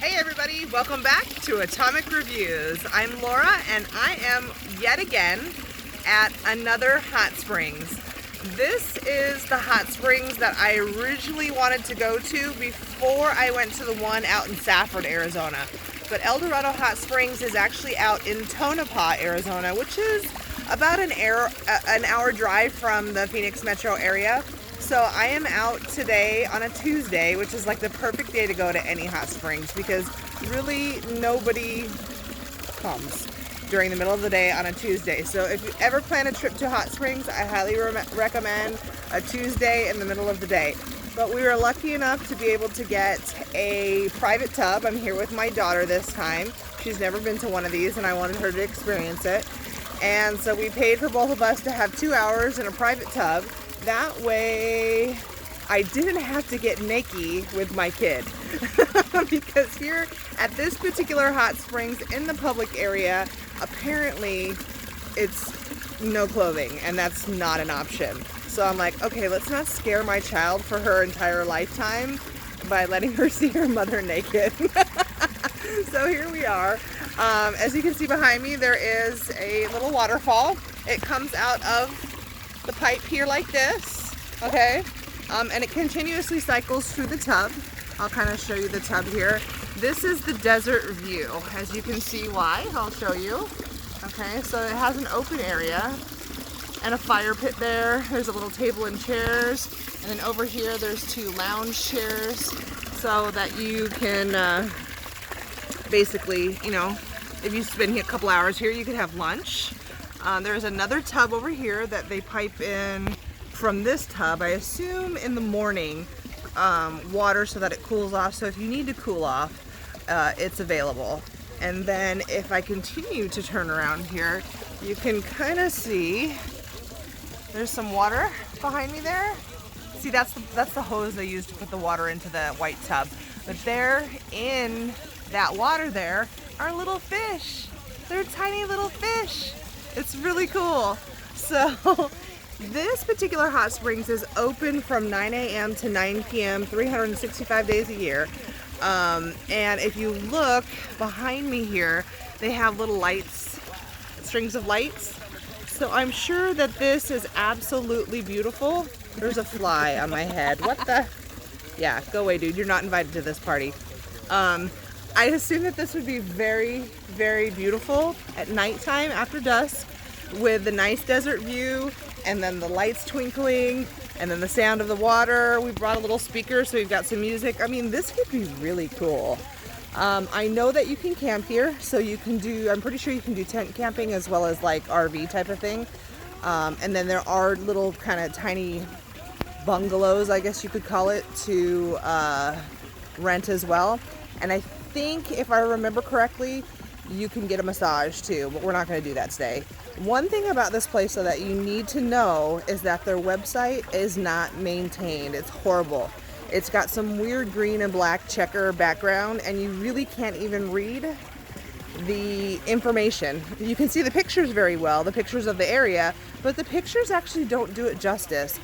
Hey everybody, welcome back to Atomic Reviews. I'm Laura and I am yet again at another hot springs. This is the hot springs that I originally wanted to go to before I went to the one out in Safford, Arizona. But El Dorado Hot Springs is actually out in Tonopah, Arizona, which is about an hour drive from the Phoenix metro area. So I am out today on a Tuesday, which is like the perfect day to go to any hot springs because really nobody comes during the middle of the day on a Tuesday. So if you ever plan a trip to hot springs, I highly recommend a Tuesday in the middle of the day. But we were lucky enough to be able to get a private tub. I'm here with my daughter this time. She's never been to one of these and I wanted her to experience it. And so we paid for both of us to have 2 hours in a private tub. That way I didn't have to get naked with my kid. Because here at this particular hot springs in the public area, apparently it's no clothing and that's not an option. So I'm like, okay, let's not scare my child for her entire lifetime by letting her see her mother naked. So here we are. As you can see behind me, there is a little waterfall. It comes out of the pipe here like this, okay? And it continuously cycles through the tub. I'll kind of show you the tub here. This is the desert view. As you can see why, I'll show you. Okay, so it has an open area and a fire pit there. There's a little table and chairs. And then over here, there's 2 lounge chairs so that you can basically, you know, if you spend a couple hours here, you could have lunch. There's another tub over here that they pipe in from this tub, I assume in the morning, water so that it cools off. So if you need to cool off, it's available. And then if I continue to turn around here, you can kind of see there's some water behind me there. See, that's the hose they use to put the water into the white tub. But there in that water there are little fish. They're tiny little fish. It's really cool. So this particular hot springs is open from 9 a.m. to 9 p.m. 365 days a year. And if you look behind me here, they have little lights, strings of lights. So I'm sure that this is absolutely beautiful. There's a fly on my head. What the? Yeah, go away, dude. You're not invited to this party. I assume that this would be very, very beautiful at nighttime after dusk with the nice desert view and then the lights twinkling and then the sound of the water. We brought a little speaker so we've got some music. I mean, this could be really cool. I know that you can camp here, so you can do, I'm pretty sure you can do tent camping as well as like RV type of thing. And then there are little kind of tiny bungalows, I guess you could call it, to rent as well. And I think if I remember correctly, you can get a massage too, but we're not going to do that today. One thing about this place though that you need to know is that their website is not maintained. It's horrible. It's got some weird green and black checker background and you really can't even read the information. You can see the pictures very well, the pictures of the area, but the pictures actually don't do it justice.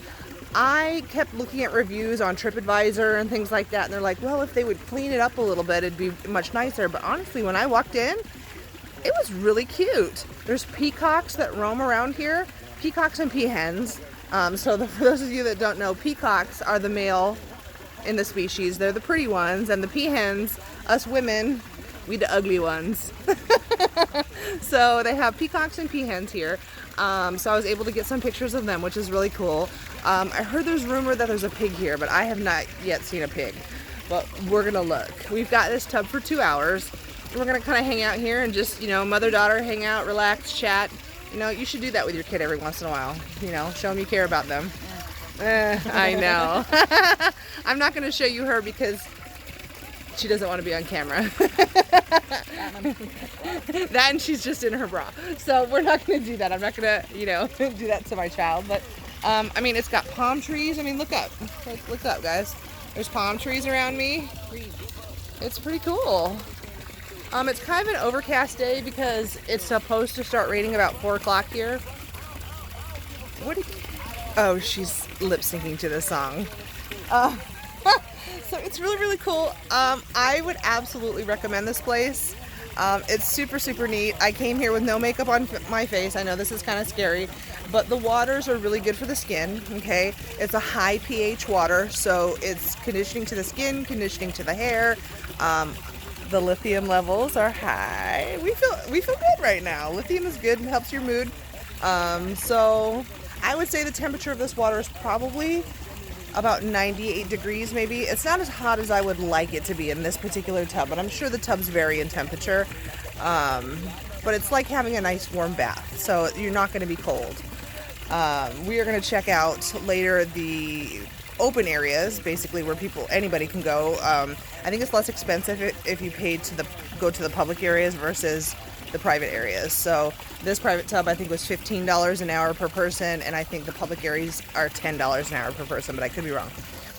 I kept looking at reviews on TripAdvisor and things like that, and they're like, well, if they would clean it up a little bit, it'd be much nicer. But honestly, when I walked in, it was really cute. There's peacocks that roam around here, peacocks and peahens. For those of you that don't know, peacocks are the male in the species. They're the pretty ones, and the peahens, us women, we the ugly ones. So they have peacocks and peahens here. So I was able to get some pictures of them, which is really cool. I heard there's rumor that there's a pig here, but I have not yet seen a pig. But we're gonna look. We've got this tub for 2 hours. We're gonna kind of hang out here and just, you know, mother-daughter, hang out, relax, chat. You know, you should do that with your kid every once in a while. You know, show them you care about them. I know. I'm not gonna show you her because she doesn't want to be on camera. That and she's just in her bra. So we're not going to do that. I'm not going to, you know, do that to my child. But, I mean, it's got palm trees. I mean, look up. Look up, guys. There's palm trees around me. It's pretty cool. It's kind of an overcast day because it's supposed to start raining about 4 o'clock here. Oh, she's lip syncing to the song. So it's really, really cool. I would absolutely recommend this place. It's super, super neat. I came here with no makeup on my face. I know this is kind of scary, but the waters are really good for the skin, okay? It's a high pH water, so it's conditioning to the skin, conditioning to the hair. The lithium levels are high. We feel good right now. Lithium is good and helps your mood. So I would say the temperature of this water is probably about 98 degrees maybe. It's not as hot as I would like it to be in this particular tub, but I'm sure the tubs vary in temperature. But it's like having a nice warm bath, so you're not going to be cold. We are going to check out later the open areas, basically where anybody can go. I think it's less expensive if you paid to go to the public areas versus the private areas. So this private tub I think was $15 an hour per person, and I think the public areas are $10 an hour per person, but I could be wrong.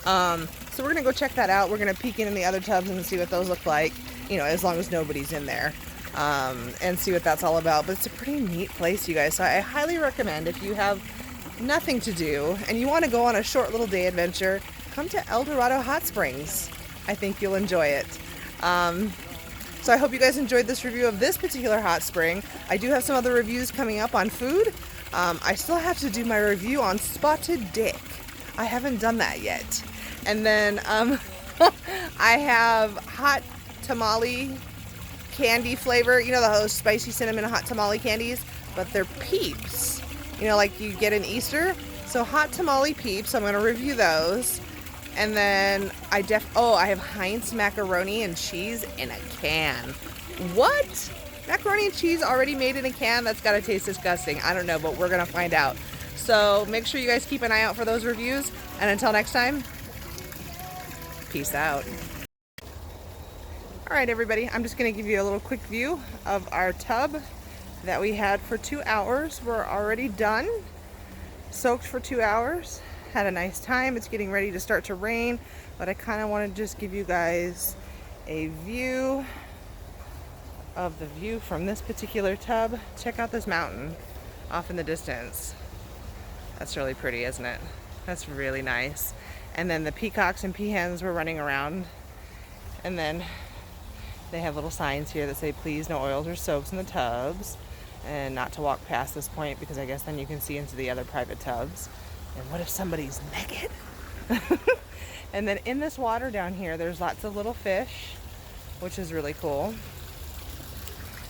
So we're gonna go check that out. We're gonna peek in the other tubs and see what those look like, you know, as long as nobody's in there, and see what that's all about. But it's a pretty neat place, you guys, so I highly recommend, if you have nothing to do and you want to go on a short little day adventure, come to El Dorado Hot Springs. I think you'll enjoy it. So I hope you guys enjoyed this review of this particular hot spring. I do have some other reviews coming up on food. I still have to do my review on spotted dick. I haven't done that yet. And then I have hot tamale candy flavor. You know, those spicy cinnamon hot tamale candies, but they're Peeps. You know, like you get in Easter. So hot tamale Peeps, I'm going to review those. And then I have Heinz macaroni and cheese in a can. What? Macaroni and cheese already made in a can? That's got to taste disgusting. I don't know, but we're going to find out. So make sure you guys keep an eye out for those reviews. And until next time, peace out. All right, everybody, I'm just going to give you a little quick view of our tub that we had for 2 hours. We're already done. Soaked for 2 hours. Had a nice time. It's getting ready to start to rain, but I kind of want to just give you guys a view of the view from this particular tub. Check out this mountain off in the distance. That's really pretty, isn't it? That's really nice. And then the peacocks and peahens were running around, and then they have little signs here that say please no oils or soaps in the tubs, and not to walk past this point because I guess then you can see into the other private tubs. And what if somebody's naked? And then in this water down here, there's lots of little fish, which is really cool.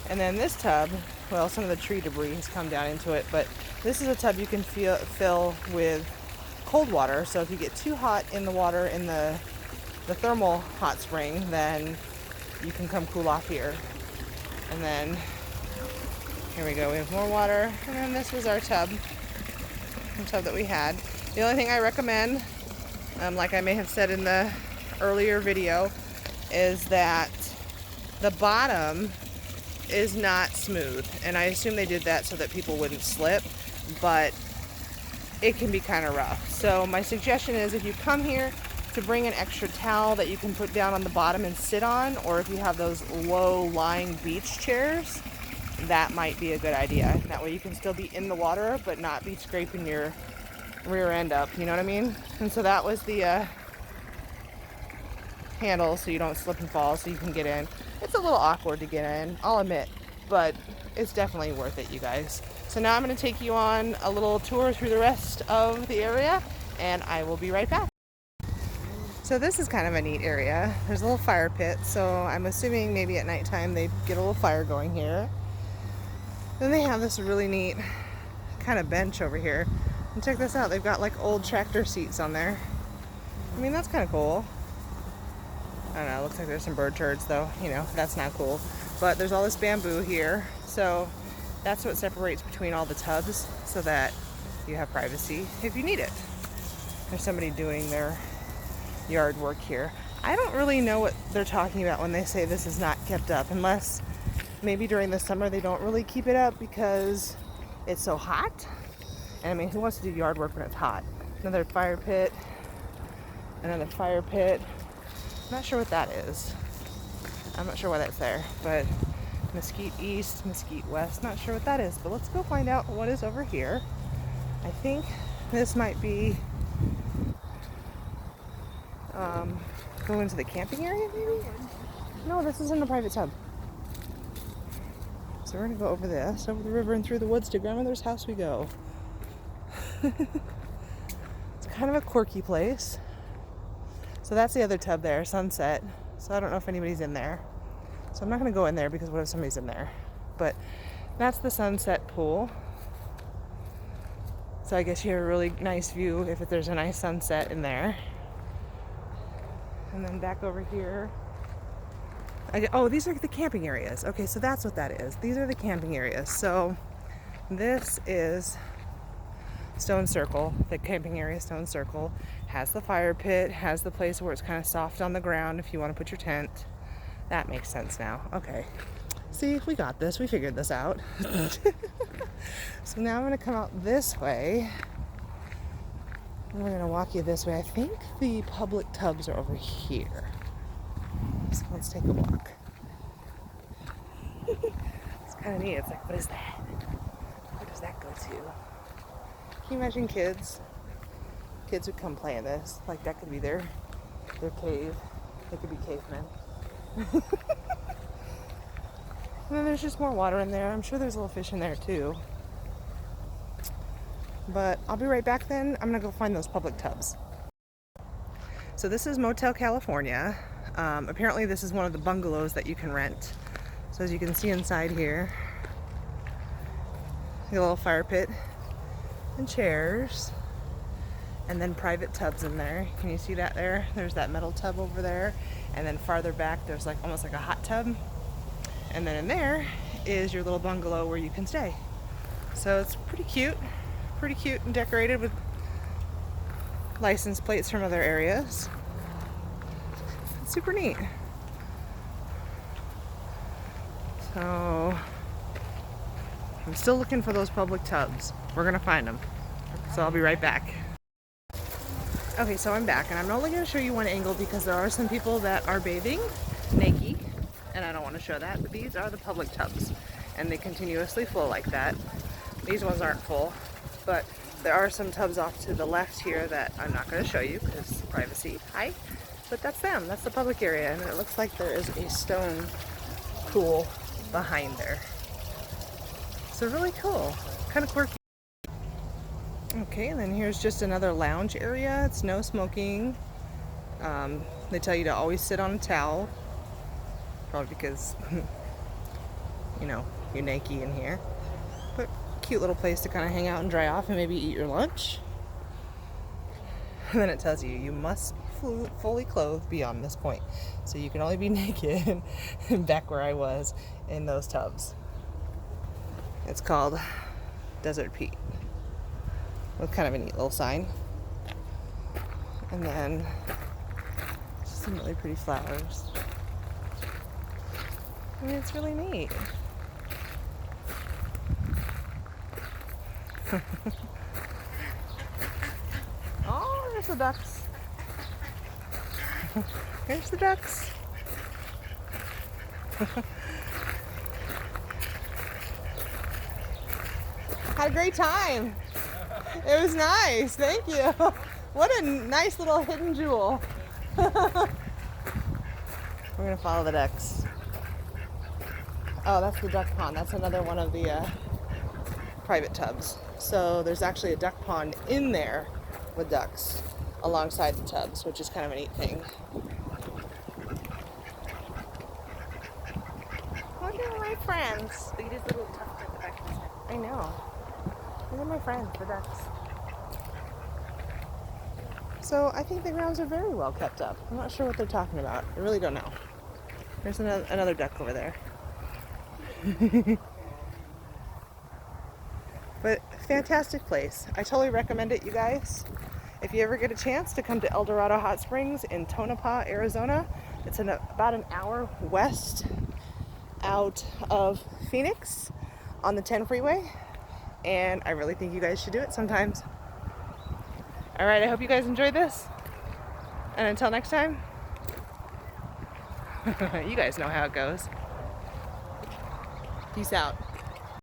And then this tub, well, some of the tree debris has come down into it, but this is a tub you can fill with cold water. So if you get too hot in the water in the thermal hot spring, then you can come cool off here. And then here we go, we have more water. And then this was our tub. Tub that we had. The only thing I recommend, like I may have said in the earlier video, is that the bottom is not smooth, and I assume they did that so that people wouldn't slip, but it can be kind of rough. So my suggestion is, if you come here, to bring an extra towel that you can put down on the bottom and sit on, or if you have those low-lying beach chairs, that might be a good idea. That way you can still be in the water but not be scraping your rear end up, you know what I mean? And so that was the handle, so you don't slip and fall, so you can get in. It's a little awkward to get in, I'll admit, but it's definitely worth it, you guys. So now I'm going to take you on a little tour through the rest of the area, and I will be right back. So this is kind of a neat area. There's a little fire pit, so I'm assuming maybe at nighttime they get a little fire going here. Then they have this really neat kind of bench over here. And check this out, they've got like old tractor seats on there. I mean, that's kind of cool. I don't know, it looks like there's some bird turds though, you know, that's not cool. But there's all this bamboo here, so that's what separates between all the tubs so that you have privacy if you need it. There's somebody doing their yard work here. I don't really know what they're talking about when they say this is not kept up, unless maybe during the summer they don't really keep it up because it's so hot. And I mean, who wants to do yard work when it's hot? Another fire pit. Another fire pit. I'm not sure what that is. I'm not sure why that's there. But Mesquite East, Mesquite West. Not sure what that is. But let's go find out what is over here. I think this might be go into the camping area maybe? No, this isn't a private tub. So we're gonna go over this, over the river and through the woods to grandmother's house we go. It's kind of a quirky place. So that's the other tub there, Sunset. So I don't know if anybody's in there. So I'm not gonna go in there because what if somebody's in there? But that's the Sunset pool. So I guess you have a really nice view if there's a nice sunset in there. And then back over here. Oh, these are the camping areas. Okay, so that's what that is. These are the camping areas. So this is Stone Circle, the camping area Stone Circle. Has the fire pit, has the place where it's kind of soft on the ground if you want to put your tent. That makes sense now. Okay. See, we got this. We figured this out. So now I'm going to come out this way. And we're going to walk you this way. I think the public tubs are over here. So let's take a walk. It's kind of neat. It's like, what is that? Where does that go to? Can you imagine kids? Kids would come play in this. Like that could be their cave. They could be cavemen. And then there's just more water in there. I'm sure there's little fish in there too. But I'll be right back then. I'm gonna go find those public tubs. So this is Motel California. Apparently this is one of the bungalows that you can rent. So as you can see inside here, a little fire pit and chairs, and then private tubs in there. Can you see that there? There's that metal tub over there, and then farther back there's like almost like a hot tub, and then in there is your little bungalow where you can stay. So it's pretty cute and decorated with license plates from other areas. It's super neat. So I'm still looking for those public tubs. We're gonna find them. So I'll be right back. Okay, so I'm back, and I'm only gonna show you one angle because there are some people that are bathing naked, and I don't want to show that, but these are the public tubs, and they continuously flow like that. These ones aren't full, but there are some tubs off to the left here that I'm not going to show you because privacy. Hi. But that's them. That's the public area, and it looks like there is a stone pool behind there. So really cool. Kind of quirky. Okay, and then here's just another lounge area. It's no smoking. They tell you to always sit on a towel. Probably because, you know, you're naked in here. But cute little place to kind of hang out and dry off and maybe eat your lunch. And then it tells you you must be fully clothed beyond this point. So you can only be naked back where I was in those tubs. It's called Desert Pete. With kind of a neat little sign. And then some really pretty flowers. I mean, it's really neat. Oh, there's the ducks. There's the ducks. Had a great time. It was nice. Thank you. What a nice little hidden jewel. We're going to follow the ducks. Oh, that's the duck pond. That's another one of the private tubs. So there's actually a duck pond in there with ducks alongside the tubs, which is kind of a neat thing. Look at my friends. Look at his little tuft at the back of his head. I know. Look at my friends, the ducks. So I think the grounds are very well kept up. I'm not sure what they're talking about. I really don't know. There's another duck over there. But fantastic place. I totally recommend it, you guys. If you ever get a chance to come to El Dorado Hot Springs in Tonopah, Arizona, it's about an hour west out of Phoenix on the 10 freeway. And I really think you guys should do it sometimes. All right, I hope you guys enjoyed this. And until next time, you guys know how it goes. Peace out.